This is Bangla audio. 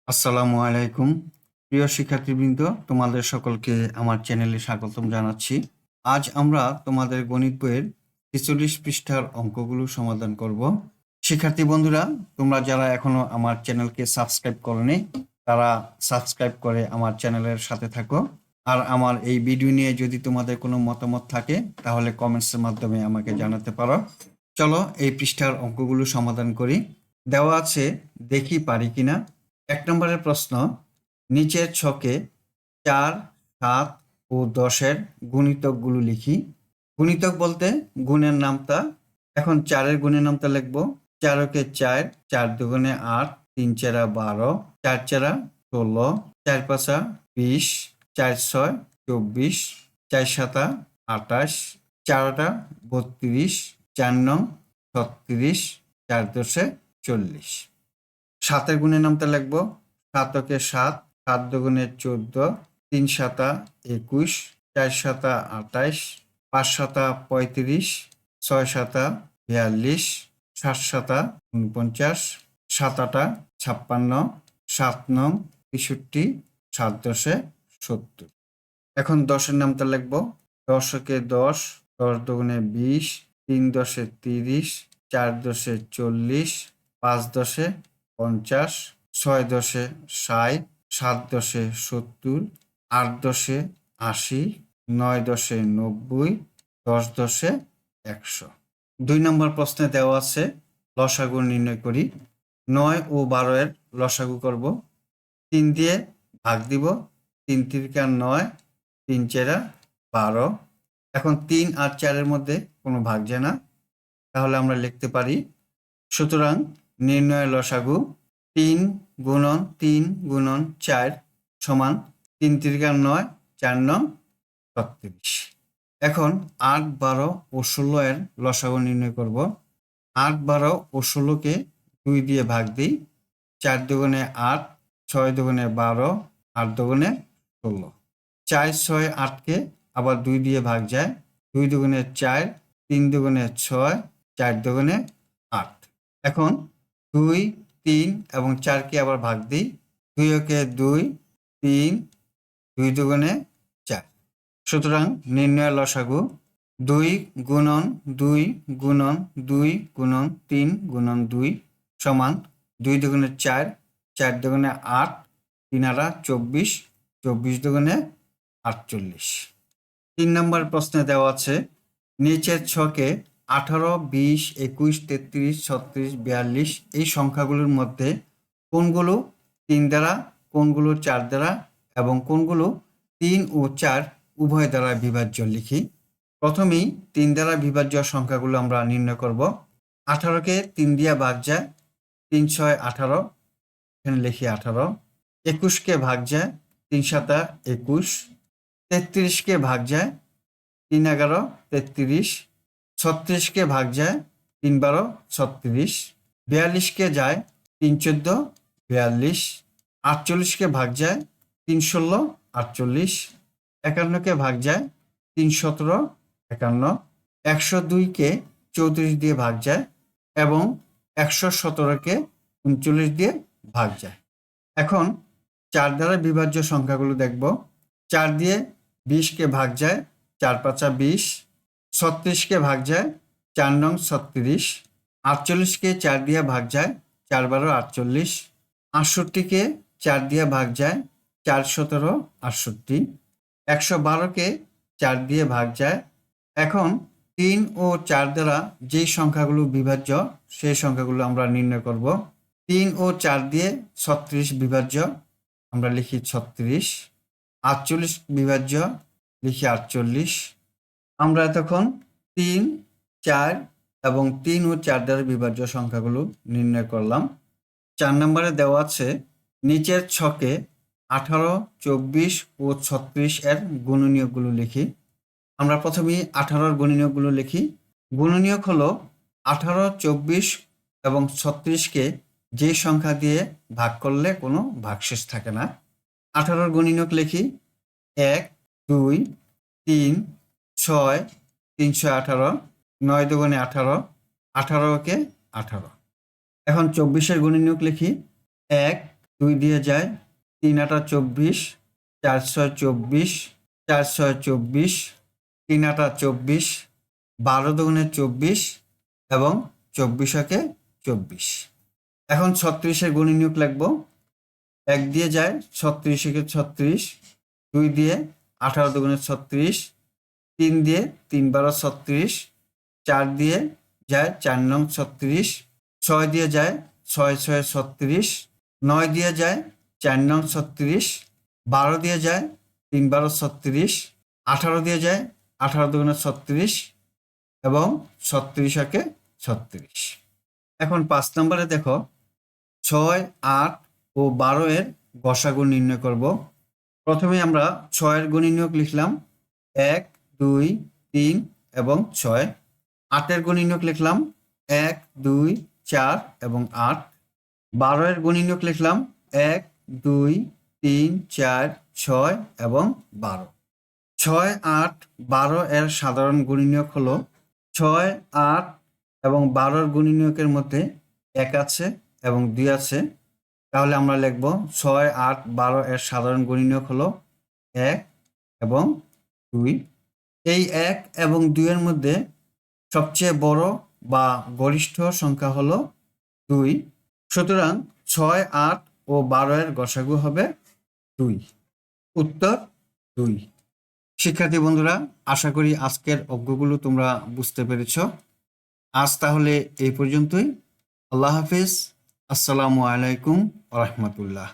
আসসালামু আলাইকুম। প্রিয় শিক্ষার্থীবৃন্দ, তোমাদের সকলকে আমার চ্যানেলে স্বাগতম জানাচ্ছি। আজ আমরা তোমাদের গণিত বইয়ের ৪৬ পৃষ্ঠার অঙ্কগুলো সমাধান করব। শিক্ষার্থী বন্ধুরা, তোমরা যারা এখনো আমার চ্যানেলকে সাবস্ক্রাইব করোনি, তারা সাবস্ক্রাইব করে আমার চ্যানেলের সাথে থাকো। আর আমার এই ভিডিও নিয়ে যদি তোমাদের কোনো মতামত থাকে তাহলে কমেন্টসের মাধ্যমে আমাকে জানাতে পারো। চলো এই পৃষ্ঠার অঙ্কগুলো সমাধান করি। দেওয়া আছে, দেখি পারি কিনা। ১ নম্বরের প্রশ্ন, নিচের ছকে ৪, ৭ ও ১০-এর গুণিতকগুলো লিখি। গুণিতক বলতে গুণের নামতা। এখন ৪-এর গুণের নামতা লিখব। ৪-কে ৪, ৪ দুগুণে ৮, ৩ চারা ১২, ৪ চারা ১৬, ৪ পাঁচা ২০, ৪ ছয় ২৪, ৪ সাতা ২৮, ৪ আটা ৩২, ৪ নং ৩৬, ৪ দশে ৪০। ৭-এর গুণের নামতা লিখব। ৭-কে ৭, ৭ দুগুণে ১৪, ৩ সাতা ২১, ৪ সাতা ২৮, ৫ সাতা ৩৫, ৬ সাতা ৪২, ৭ সাতা ৪৯, ৭ আটা ৫৬, ৭ নং ৬৩, ৭ দশে ৭০। এখন ১০-এর নামতা লিখব। ১০-কে ১০, ১০ দুগুণে ২০, ৩ দশে ৩০, ৪ দশে ৪০, ৫ দশে ৫০, ৬ দশে ৬০, ৭ দশে ৭০, ৮ দশে ৮০, ৯ দশে ৯০, ১০ দশে ১০০। ২ নম্বর প্রশ্নে দেওয়া আছে, লসাগু নির্ণয় করি। ৯ ও ১২-এর লসাগু করব। ৩ দিয়ে ভাগ দিব। ৩ তিরিকা ৯, ৩ চারা ১২। এখন ৩ আর ৪-এর মধ্যে কোনো ভাগ যায় না, তাহলে আমরা লিখতে পারি, সুতরাং নির্ণয়ের লসাগু ৩ গুণন ৩ গুণন ৪ সমান ৩ তিরিকা ৯, ৪ নং ৩৬। এখন ৮, ১২ ও ১৬-এর লসাগু নির্ণয় করব। ৮, ১২ ও ১৬-কে ২ দিয়ে ভাগ দিই। ৪ দুগুণে ৮, ৬ দুগুণে ১২, ৮ দুগুণে ১৬। ৪, ৬, ৮-কে আবার ২ দিয়ে ভাগ যায়। ২ দুগুণে ৪, ৩ দুগুণে ৬, ৪ দুগুণে ৮। এখন ২, ৩ এবং ৪-কে আবার ভাগ দিই। ২-কে ২, ৩, ২ দুগুণে ৪। সুতরাং নির্ণয়ের লসাগু ২ গুণন ২ গুণন ২ গুণন ৩ গুণন ২ সমান ২ দুগুণে ৪, ৪ দুগুণে ৮, ৩ আটা ২৪, ২৪ দুগুণে ৪৮। ৩ নম্বর প্রশ্নে দেওয়া আছে, নিচের ছকে ১৮, ২০, ২১, ৩৩, ৩৬, ৪২ এই সংখ্যাগুলোর মধ্যে কোনগুলো ৩ দ্বারা, কোনগুলো ৪ দ্বারা এবং কোনগুলো ৩ ও ৪ উভয় দ্বারা বিভাজ্য লিখি। প্রথমেই ৩ দ্বারা বিভাজ্য সংখ্যাগুলো আমরা নির্ণয় করব। ১৮-কে ৩ দিয়ে ভাগ যায়। ৩ ছয় ১৮, এখানে লিখি ১৮। ২১-কে ভাগ যায়। ৩ সাতা ২১। ৩৩-কে ভাগ যায়। ৩ ১১, ৩৩। ৩৬-কে ভাগ যায়। ৩ ১২, ৩৬। ৪২-কে যায়। ৩ ১৪, ৪২। ৪৮-কে ভাগ যায়। ৩ ১৬, ৪৮। ৫১-কে ভাগ যায়। ৩ ১৭, ৫১। ১০২-কে ৩৪ দিয়ে ভাগ যায় এবং ১১৭-কে ৩৯ দিয়ে ভাগ যায়। এখন ৪ দ্বারা বিভাজ্য সংখ্যাগুলো দেখব। ৪ দিয়ে ২০-কে ভাগ যায়। ৪ পাঁচা ২০। ৩৬-কে ভাগ যায়। ৪ নং ৩৬। ৪৮-কে ৪ দিয়ে ভাগ যায়। ৪ ১২, ৪৮। ৬৮-কে ৪ দিয়ে ভাগ যায়। ৪ ১৭, ৬৮। ১১২-কে ৪ দিয়ে ভাগ যায়। এখন ৩ ও ৪ দ্বারা যেই সংখ্যাগুলো বিভাজ্য সেই সংখ্যাগুলো আমরা নির্ণয় করব। ৩ ও ৪ দিয়ে ৩৬ বিভাজ্য, আমরা লিখি ৩৬। ৪৮ বিভাজ্য, লিখি ৪৮। আমরা তখন ৩, ৪ এবং ৩ ও ৪ দ্বারা বিভাজ্য সংখ্যাগুলো নির্ণয় করলাম। ৪ নম্বরে দেওয়া আছে, নিচের ছকে ১৮, ২৪ ও ৩৬ এর গুণনীয়কগুলো লিখি। আমরা প্রথমেই ১৮-র গুণনীয়কগুলো লিখি। গুণনীয়ক হলো ১৮, ২৪ এবং ৩৬-কে যে সংখ্যা দিয়ে ভাগ করলে কোনো ভাগশেষ থাকে না। ১৮-র গুণনীয়ক লিখি। ১, ২, ৩, ৬, ৩১৮, ৯ দুগুণে ১৮, ১৮-কে ১৮। এখন ২৪-এর গুণনীয়ক লিখি। ১, 2 দিয়ে যায়, 3 আটা 24, 4 6 24, 4 6 24, 3 আটা 24, 12 দুগুণে 24 এবং 24 একে 24। এখন 36-এর গুণনীয়ক লিখব। 1 দিয়ে যায় 36 একে 36, 2 দিয়ে 18 দুগুণে 36, 3 দিয়ে 3 12 36, 4 দিয়ে যায় 4 নং 36, 6 দিয়ে যায় 6 6 36, 9 দিয়ে যায় 4 নং 36, 12 দিয়ে যায় 3 12 36, 18 দিয়ে যায় 18 দুগুণে 36 এবং 36 একে 36। এখন 5 নম্বরে দেখো 6 8 ও 12 এর গসাগু নির্ণয় করব। প্রথমে আমরা 6 এর গুণনীয়ক লিখলাম 1 2 3 এবং 6। 8 এর গুণনীয়ক লিখলাম 1 2 4 এবং 8। 12 এর গুণনীয়ক লিখলাম 1 2 3 4 6 এবং 12। 6 8 12 এর সাধারণ গুণনীয়ক হলো 6 8 এবং 12 এর গুণনীয়কের মধ্যে 1 আছে এবং 2 আছে। তাহলে আমরা লিখব 6 8 12 এর সাধারণ গুণনীয়ক হলো 1 এবং 2। এই 1 এবং 2 এর মধ্যে সবচেয়ে বড় বা গরিষ্ঠ সংখ্যা হলো 2। সুতরাং 6 8 ও 12 এর গসাগু হবে 2। উত্তর 2। শিক্ষার্থী বন্ধুরা, আশা করি আজকের অঙ্কগুলো তোমরা বুঝতে পেরেছ। আজ তাহলে এই পর্যন্তই। আল্লাহ হাফিজ। আসসালামু আলাইকুম ওয়া রাহমাতুল্লাহ।